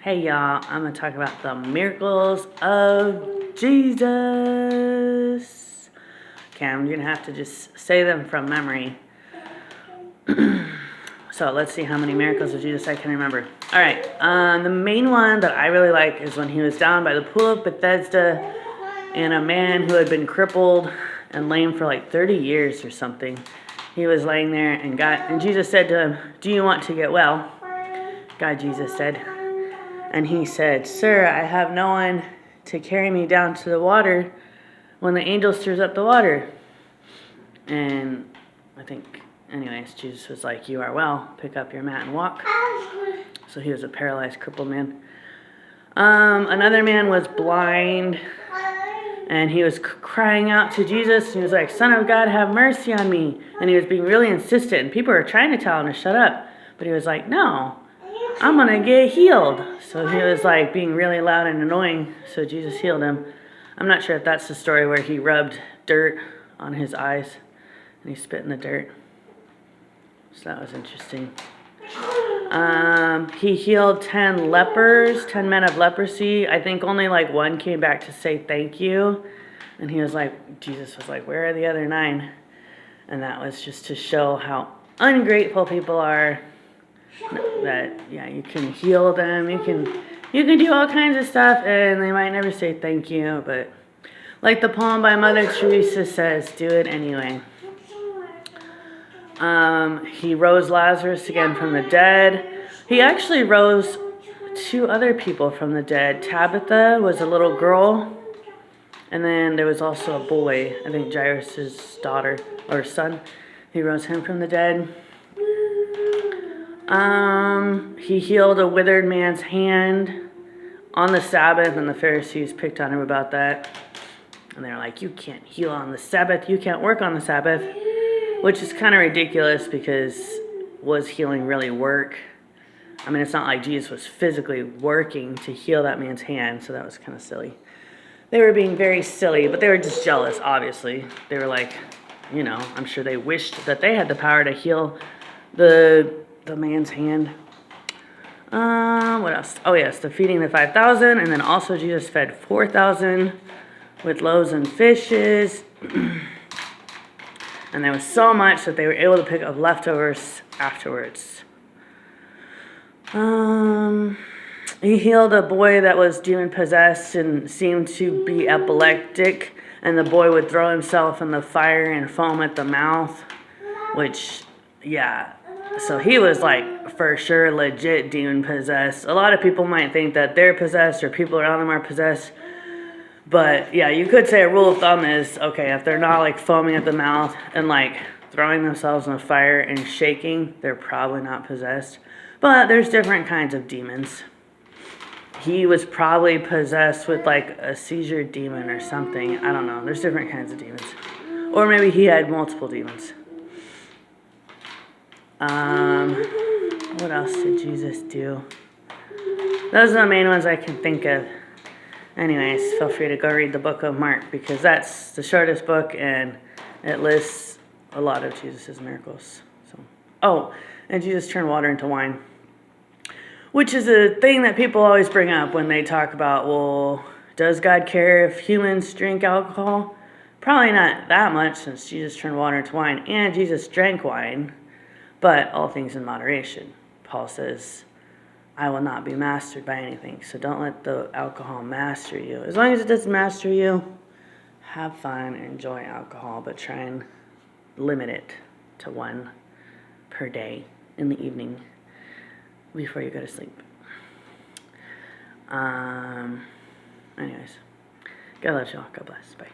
Hey y'all, I'm going to talk about the miracles of Jesus. Okay, I'm going to have to just say them from memory. So let's see how many miracles of Jesus I can remember. Alright, the main one that I really like is when he was down by the pool of Bethesda and a man who had been crippled and lame for like 30 years or something. He was laying there and Jesus said to him, "Do you want to get well?" Jesus said. And he said, "Sir, I have no one to carry me down to the water when the angel stirs up the water." And I think, anyways, Jesus was like, "You are well, pick up your mat and walk." So he was a paralyzed, crippled man. Another man was blind, and he was crying out to Jesus. He was like, "Son of God, have mercy on me." And he was being really insistent, and people were trying to tell him to shut up. But he was like, "No, I'm going to get healed." So he was like being really loud and annoying, so Jesus healed him. I'm not sure if that's the story where he rubbed dirt on his eyes and he spit in the dirt. So that was interesting. He healed 10 lepers, 10 men of leprosy. I think only like one came back to say thank you. And he was like, Jesus was like, "Where are the other 9? And that was just to show how ungrateful people are. That, yeah, you can heal them, you can do all kinds of stuff, and they might never say thank you, but like the poem by Mother Teresa says, do it anyway. He rose Lazarus again from the dead. He actually rose 2 other people from the dead. Tabitha was a little girl, and then there was also a boy, I think Jairus' daughter, or son. He rose him from the dead. He healed a withered man's hand on the Sabbath, and the Pharisees picked on him about that. And they're like, "You can't heal on the Sabbath, you can't work on the Sabbath," which is kind of ridiculous because was healing really work? I mean, it's not like Jesus was physically working to heal that man's hand, so that was kind of silly. They were being very silly, but they were just jealous, obviously. They were like, I'm sure they wished that they had the power to heal the man's hand. What else? Oh yes, the feeding the 5,000, and then also Jesus fed 4,000 with loaves and fishes. And there was so much that they were able to pick up leftovers afterwards. He healed a boy that was demon possessed and seemed to be epileptic, and the boy would throw himself in the fire and foam at the mouth, which, yeah. So he was like, for sure, legit demon possessed. A lot of people might think that they're possessed or people around them are possessed. But yeah, you could say a rule of thumb is, okay, if they're not like foaming at the mouth and like throwing themselves in the fire and shaking, they're probably not possessed. But there's different kinds of demons. He was probably possessed with like a seizure demon or something. I don't know. There's different kinds of demons. Or maybe he had multiple demons. What else did Jesus do? Those are the main ones I can think of. Anyways, feel free to go read the book of Mark because that's the shortest book and it lists a lot of Jesus' miracles. And Jesus turned water into wine, which is a thing that people always bring up when they talk about, well, does God care if humans drink alcohol? Probably not that much since Jesus turned water into wine and Jesus drank wine. But all things in moderation. Paul says, "I will not be mastered by anything." So don't let the alcohol master you. As long as it doesn't master you, have fun and enjoy alcohol, but try and limit it to 1 per day in the evening before you go to sleep. Anyways, God loves y'all. God bless. Bye.